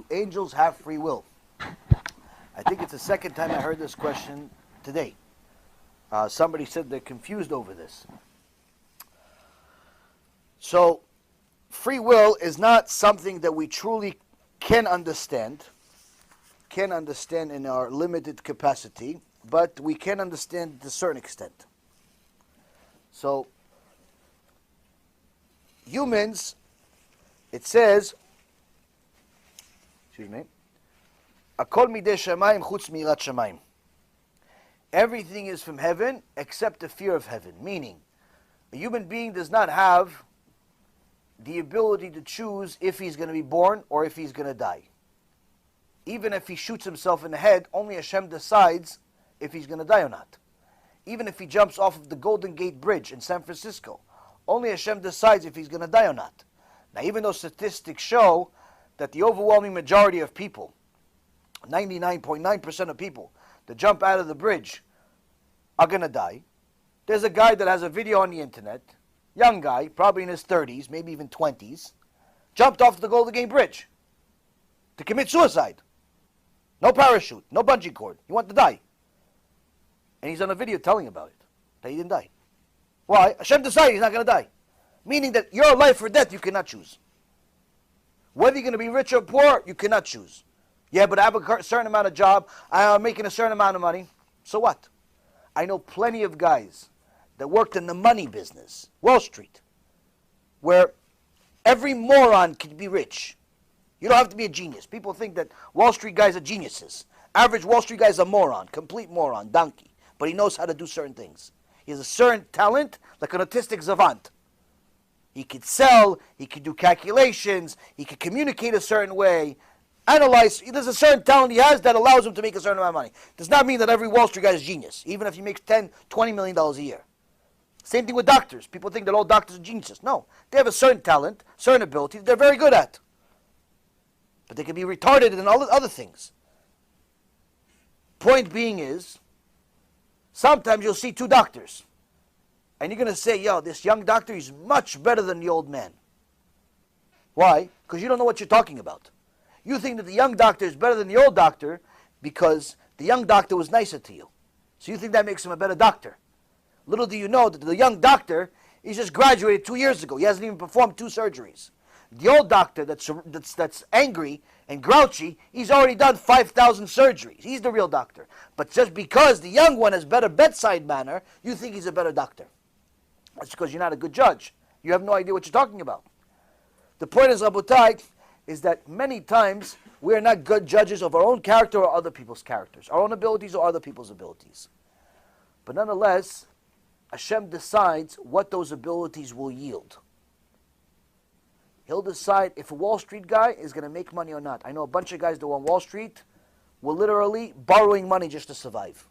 Do angels have free will? I think it's the second time I heard this question today. Somebody said they're confused over this. So, free will is not something that we truly can understand in our limited capacity, but we can understand to a certain extent. So, humans, it says, Akol midei shamayim chutz mirat shamayim. Everything is from heaven except the fear of heaven. Meaning, a human being does not have the ability to choose if he's going to be born or if he's going to die. Even if he shoots himself in the head, only Hashem decides if he's going to die or not. Even if he jumps off of the Golden Gate Bridge in San Francisco, only Hashem decides if he's going to die or not. Now, even though statistics show that the overwhelming majority of people, 99.9% of people that jump out of the bridge are going to die, there's a guy that has a video on the internet, young guy, probably in his 30s, maybe even 20s, jumped off the Golden Gate Bridge to commit suicide. No parachute, no bungee cord. He wanted to die. And he's on a video telling about it, that he didn't die. Why? Hashem decided he's not going to die. Meaning that your life or death, you cannot choose. Whether you're going to be rich or poor, you cannot choose. Yeah, but I have a certain amount of job, I'm making a certain amount of money. So what? I know plenty of guys that worked in the money business, Wall Street, where every moron can be rich. You don't have to be a genius. People think that Wall Street guys are geniuses. Average Wall Street guy is a moron, complete moron, donkey. But he knows how to do certain things. He has a certain talent, like an autistic savant. He could sell, he could do calculations, he could communicate a certain way, analyze. There's a certain talent he has that allows him to make a certain amount of money. Does not mean that every Wall Street guy is genius, even if he makes $10, $20 million a year. Same thing with doctors. People think that all doctors are geniuses. No, they have a certain talent, certain ability that they're very good at. But they can be retarded in all other things. Point being is, sometimes you'll see two doctors. And you're going to say, yo, this young doctor is much better than the old man. Why? Because you don't know what you're talking about. You think that the young doctor is better than the old doctor because the young doctor was nicer to you. So you think that makes him a better doctor. Little do you know that the young doctor, he just graduated 2 years ago. He hasn't even performed 2 surgeries. The old doctor that's angry and grouchy, he's already done 5,000 surgeries. He's the real doctor. But just because the young one has better bedside manner, you think he's a better doctor. That's because you're not a good judge. You have no idea what you're talking about. The point is, Rabotai, is that many times we are not good judges of our own character or other people's characters, our own abilities or other people's abilities. But nonetheless, Hashem decides what those abilities will yield. He'll decide if a Wall Street guy is going to make money or not. I know a bunch of guys that were on Wall Street were literally borrowing money just to survive.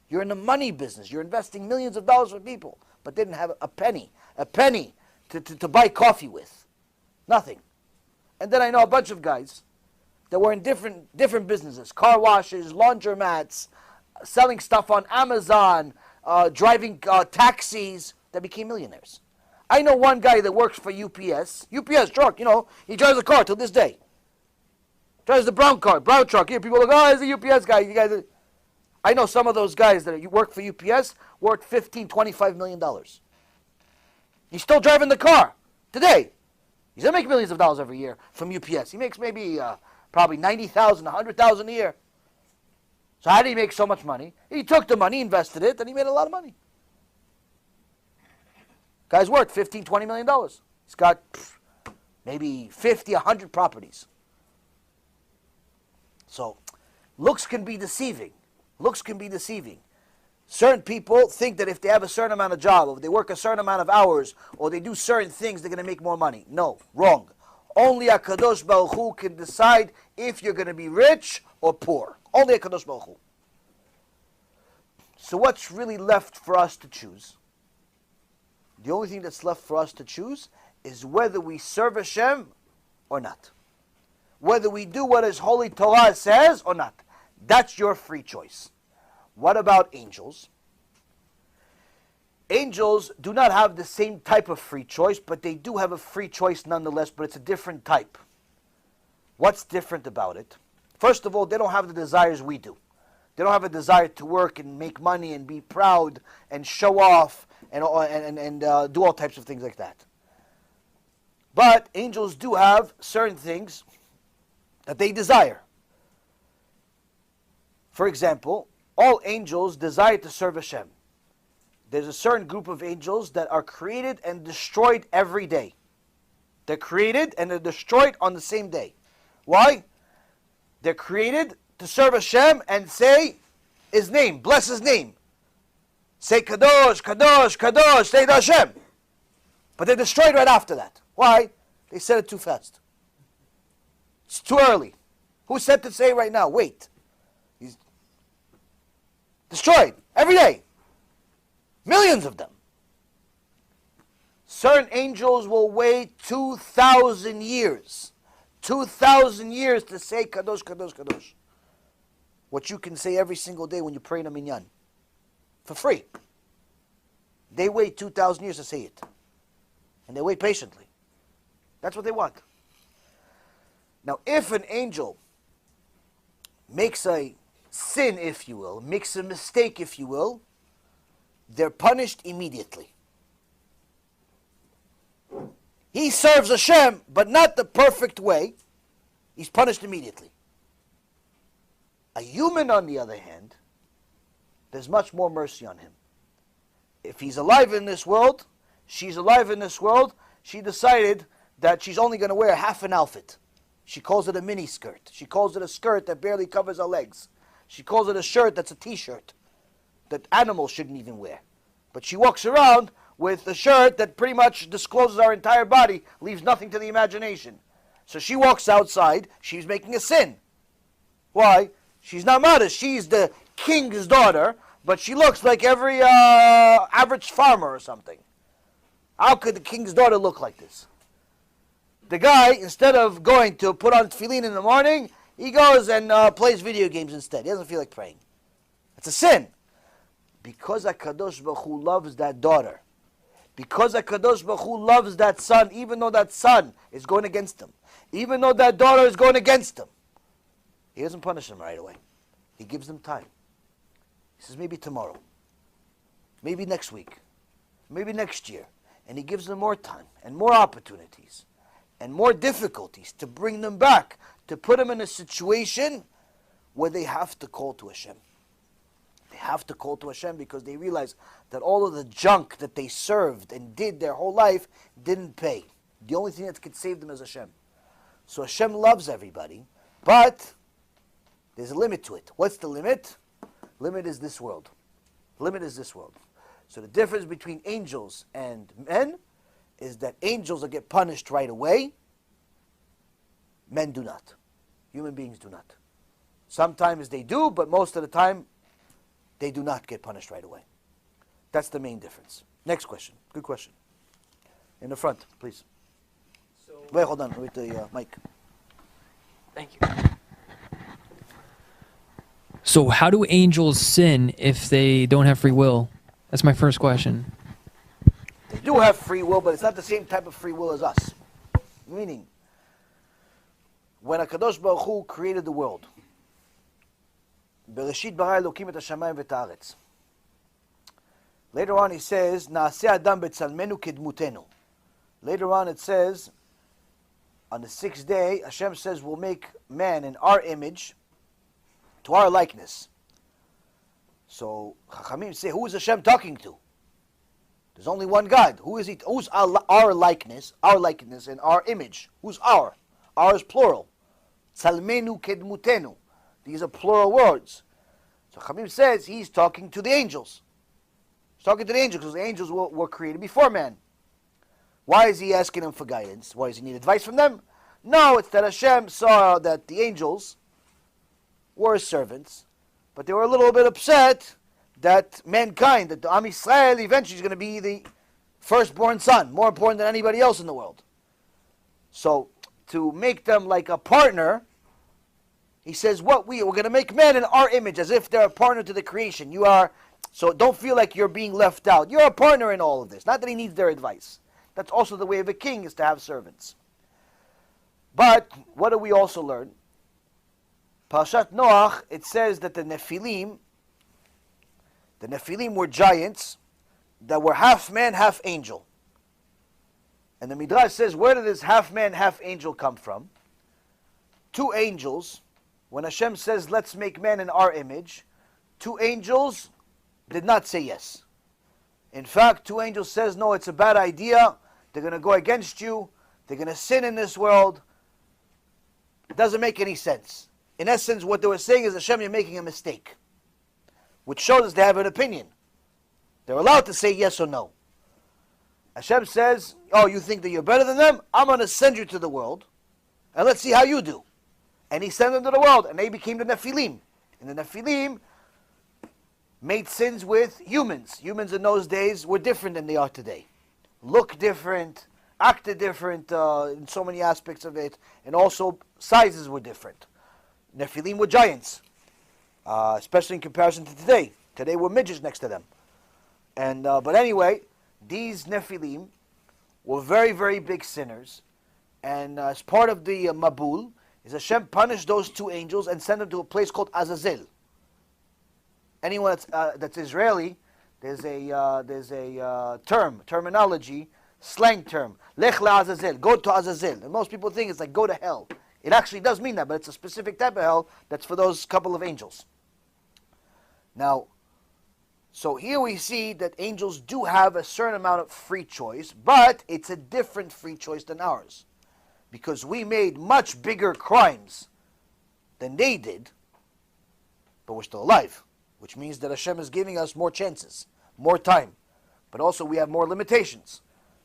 You're in the money business. You're investing millions of dollars for people, but didn't have a penny to buy coffee with. Nothing. And then I know a bunch of guys that were in different businesses, car washes, laundromats, selling stuff on Amazon, driving taxis, that became millionaires. I know one guy that works for UPS truck, he drives a car till this day. Drives the brown truck. Here, people are like, oh, he's a UPS guy. You guys I know some of those guys that work for UPS worth $15, $25 million. He's still driving the car today. He's going to make millions of dollars every year from UPS. He makes maybe probably $90,000, $100,000 a year. So how did he make so much money? He took the money, invested it, and he made a lot of money. Guy's worth $15, $20 million. He's got maybe 50, 100 properties. So looks can be deceiving. Certain people think that if they have a certain amount of job, or they work a certain amount of hours, or they do certain things, they're going to make more money. No, wrong. Only HaKadosh Baruch Hu can decide if you're going to be rich or poor. Only HaKadosh Baruch Hu. So what's really left for us to choose? The only thing that's left for us to choose is whether we serve Hashem or not. Whether we do what His Holy Torah says or not. That's your free choice. What about angels? Angels do not have the same type of free choice, but they do have a free choice nonetheless, but it's a different type. What's different about it? First of all, they don't have the desires we do. They don't have a desire to work and make money and be proud and show off and do all types of things like that. But angels do have certain things that they desire. For example, all angels desire to serve Hashem. There's a certain group of angels that are created and destroyed every day. They're created and they're destroyed on the same day. Why? They're created to serve Hashem and say His name, bless His name. Say Kadosh, Kadosh, Kadosh, say to Hashem. But they're destroyed right after that. Why? They said it too fast. It's too early. Who said to say right now? Wait. He's destroyed every day. Millions of them. Certain angels will wait 2,000 years. 2,000 years to say Kadosh, Kadosh, Kadosh. What you can say every single day when you pray in a minyan. For free. They wait 2,000 years to say it. And they wait patiently. That's what they want. Now, if an angel makes a sin, if you will, makes a mistake, if you will, they're punished immediately. He serves Hashem, but not the perfect way. He's punished immediately. A human, on the other hand, there's much more mercy on him. If he's alive in this world, she's alive in this world, she decided that she's only going to wear half an outfit. She calls it a mini skirt. She calls it a skirt that barely covers her legs. She calls it a shirt that's a t-shirt that animals shouldn't even wear. But she walks around with a shirt that pretty much discloses our entire body, leaves nothing to the imagination. So she walks outside, she's making a sin. Why? She's not modest. She's the king's daughter, but she looks like every average farmer or something. How could the king's daughter look like this? The guy, instead of going to put on tefillin in the morning, he goes and plays video games instead. He doesn't feel like praying. It's a sin. Because HaKadosh Baruch Hu loves that daughter, because HaKadosh Baruch Hu loves that son, even though that son is going against him, even though that daughter is going against him, He doesn't punish them right away. He gives them time. He says, maybe tomorrow, maybe next week, maybe next year. And He gives them more time and more opportunities and more difficulties to bring them back, to put them in a situation where they have to call to Hashem. They have to call to Hashem because they realize that all of the junk that they served and did their whole life didn't pay. The only thing that could save them is Hashem. So Hashem loves everybody, but there's a limit to it. What's the limit? Limit is this world. Limit is this world. So the difference between angels and men is that angels will get punished right away. Men do not. Human beings do not. Sometimes they do, but most of the time they do not get punished right away. That's the main difference. Next question. Good question. In the front, please. Wait, hold on with the mic. Thank you. So how do angels sin if they don't have free will? That's my first question. They do have free will, but it's not the same type of free will as us. Meaning, when HaKadosh Baruch Hu created the world, Bereshit bara Elokim et hashamayim v'et haaretz. Later on he says, Na'aseh adam betzalmenu kedmutenu. Later on it says, on the sixth day, Hashem says, we'll make man in our image, to our likeness. So Chachamim say, who is Hashem talking to? There's only one God. Who is He? Who's our likeness? Our likeness and our image. Who's our? Our is plural. Tzalmenu kedmutenu. These are plural words. So Chachamim says He's talking to the angels. He's talking to the angels because the angels were created before man. Why is He asking them for guidance? Why does He need advice from them? No, it's that Hashem saw that the angels were His servants, but they were a little bit upset that mankind, that the Am Yisrael eventually is going to be the firstborn son, more important than anybody else in the world. So, to make them like a partner, He says, we're going to make man in our image, as if they're a partner to the creation. You are, so don't feel like you're being left out. You're a partner in all of this. Not that He needs their advice. That's also the way of a king, is to have servants. But what do we also learn? Parashat Noach, it says that the Nephilim were giants that were half man, half angel. And the Midrash says, where did this half man, half angel come from? Two angels, when Hashem says, let's make man in our image, two angels did not say yes. In fact, two angels says, no, it's a bad idea. They're going to go against you. They're going to sin in this world. It doesn't make any sense. In essence, what they were saying is, Hashem, you're making a mistake. Which shows us they have an opinion. They're allowed to say yes or no. Hashem says, oh, you think that you're better than them? I'm going to send you to the world, and let's see how you do. And he sent them to the world, and they became the Nephilim. And the Nephilim made sins with humans. Humans in those days were different than they are today. Look different, acted different in so many aspects of it, and also sizes were different. Nephilim were giants, especially in comparison to today. Today we're midgets next to them. And but anyway, these Nephilim were very, very big sinners. And as part of the Mabul, is Hashem punished those two angels and sent them to a place called Azazel. Anyone that's Israeli, there's a terminology, slang term, Lech LaAzazel, go to Azazel. And most people think it's like go to hell. It actually does mean that, but it's a specific type of hell that's for those couple of angels. Now, so here we see that angels do have a certain amount of free choice, but it's a different free choice than ours. Because we made much bigger crimes than they did, but we're still alive. Which means that Hashem is giving us more chances, more time. But also we have more limitations.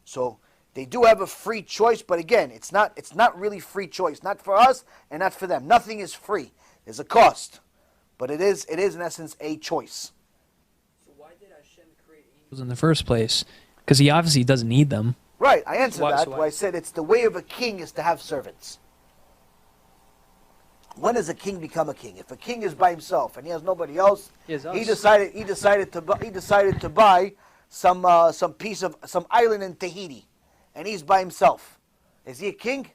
So they do have a free choice, but again, it's not really free choice. Not for us and not for them. Nothing is free. There's a cost. But it is in essence a choice. So why did Hashem create angels in the first place? Because he obviously doesn't need them. Right, I answered that where I said it's the way of a king is to have servants. When does a king become a king? If a king is by himself and he has nobody else, he decided to buy some island in Tahiti, and he's by himself. Is he a king?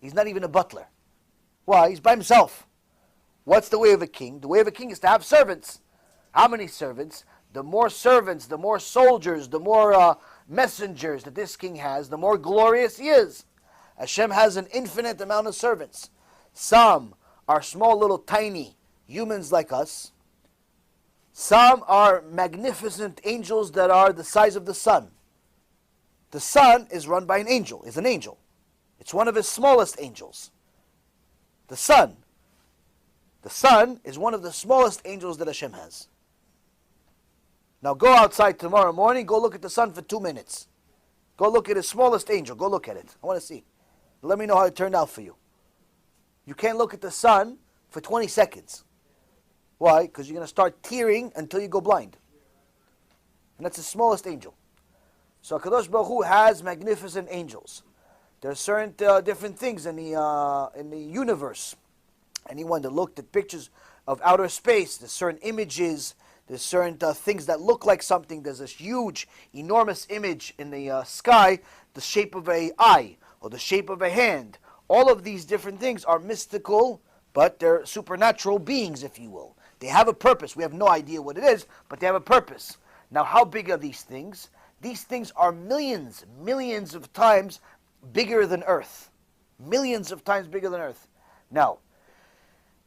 He's not even a butler. Why? He's by himself. What's the way of a king? The way of a king is to have servants. How many servants? The more servants, the more soldiers, the more messengers that this king has, the more glorious he is. Hashem has an infinite amount of servants. Some are small, little, tiny humans like us. Some are magnificent angels that are the size of the sun. The sun is run by an angel, is an angel. It's one of his smallest angels. The sun is one of the smallest angels that Hashem has. Now go outside tomorrow morning, go look at the sun for 2 minutes. Go look at his smallest angel, go look at it. I want to see. Let me know how it turned out for you. You can't look at the sun for 20 seconds. Why? Because you're going to start tearing until you go blind. And that's the smallest angel. So HaKadosh Baruch Hu has magnificent angels. There are certain different things in the universe. Anyone that looked at pictures of outer space, there's certain images, there's certain things that look like something. There's this huge, enormous image in the sky, the shape of an eye, or the shape of a hand. All of these different things are mystical, but they're supernatural beings, if you will. They have a purpose. We have no idea what it is, but they have a purpose. Now, how big are these things? These things are millions of times bigger than Earth. Millions of times bigger than Earth. Now,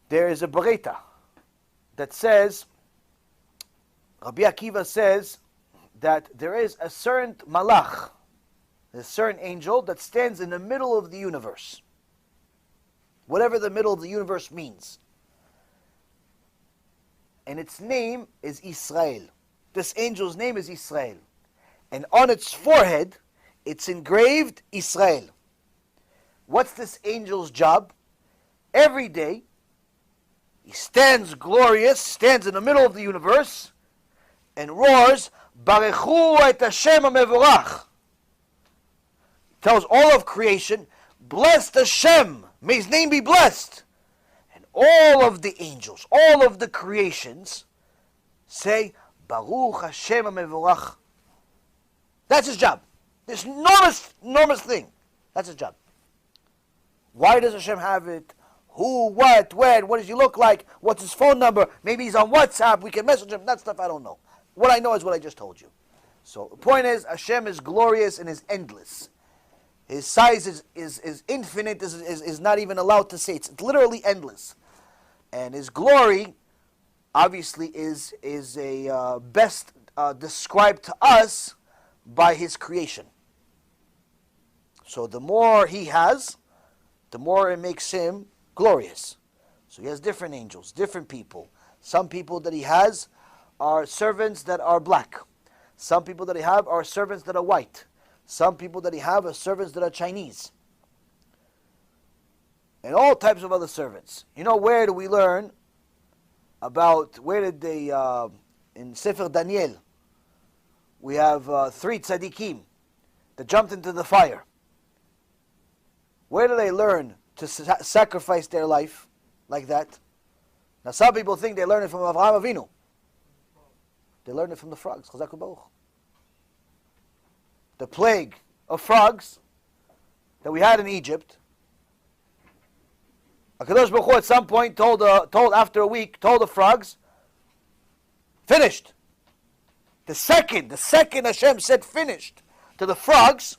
there is a Bereta that says, Rabbi Akiva says that there is a certain malach, a certain angel that stands in the middle of the universe. Whatever the middle of the universe means. And its name is Israel. This angel's name is Israel. And on its forehead, it's engraved Israel. What's this angel's job? Every day, he stands glorious, stands in the middle of the universe, and roars, Barechu et Hashem HaMevorach. Tells all of creation, blessed Hashem, may his name be blessed. And all of the angels, all of the creations say, Baruch Hashem HaMevorach. That's his job. This enormous thing. That's his job. Why does Hashem have it? Who, what, when, what does he look like? What's his phone number? Maybe he's on WhatsApp. We can message him. That stuff I don't know. What I know is what I just told you. So the point is, Hashem is glorious and is endless. His size is infinite, is not even allowed to say. It's literally endless. And his glory, obviously, is a best described to us by his creation. So the more he has, the more it makes him glorious. So he has different angels, different people. Some people that he has are servants that are black. Some people that he have are servants that are white. Some people that he have are servants that are Chinese. And all types of other servants. You know, where do we learn about, where did they, in Sefer Daniel, we have 3 tzaddikim that jumped into the fire. Where do they learn to sacrifice their life like that? Now some people think they learn it from Avraham Avinu. They learn it from the frogs. Chazak Baruch. The plague of frogs that we had in Egypt. HaKadosh Baruch Hu at some point told after a week, told the frogs, finished. The second Hashem said finished to the frogs,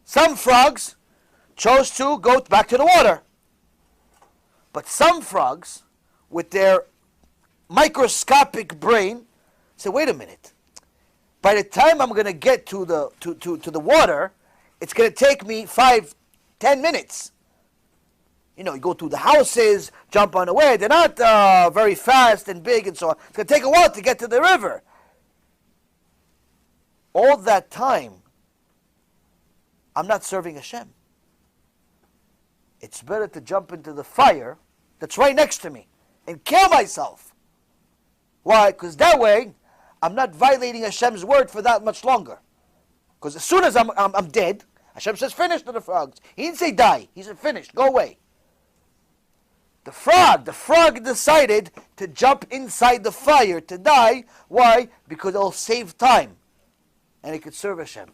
some frogs chose to go back to the water. But some frogs, with their microscopic brain, said, wait a minute. By the time I'm going to get to the water, it's going to take me 5-10 minutes. You know, you go through the houses, jump on the way. They're not very fast and big and so on. It's going to take a while to get to the river. All that time, I'm not serving Hashem. It's better to jump into the fire that's right next to me and kill myself. Why? Because that way, I'm not violating Hashem's word for that much longer. Because as soon as I'm dead, Hashem says finish to the frogs. He didn't say die. He said finish, go away. The frog decided to jump inside the fire to die. Why? Because it'll save time. And it could serve Hashem.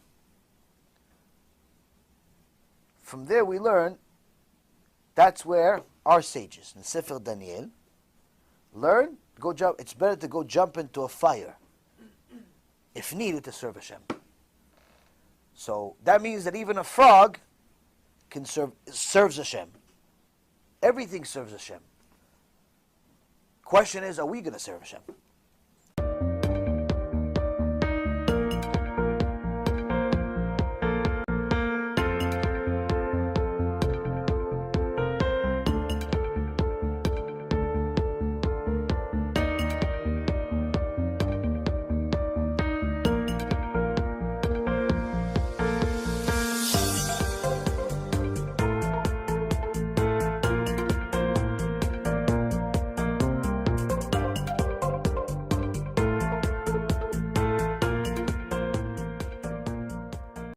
From there we learn, that's where our sages in Sefer Daniel learn, it's better to go jump into a fire if needed to serve Hashem. So that means that even a frog serves Hashem. Everything serves Hashem. Question is, are we going to serve Hashem?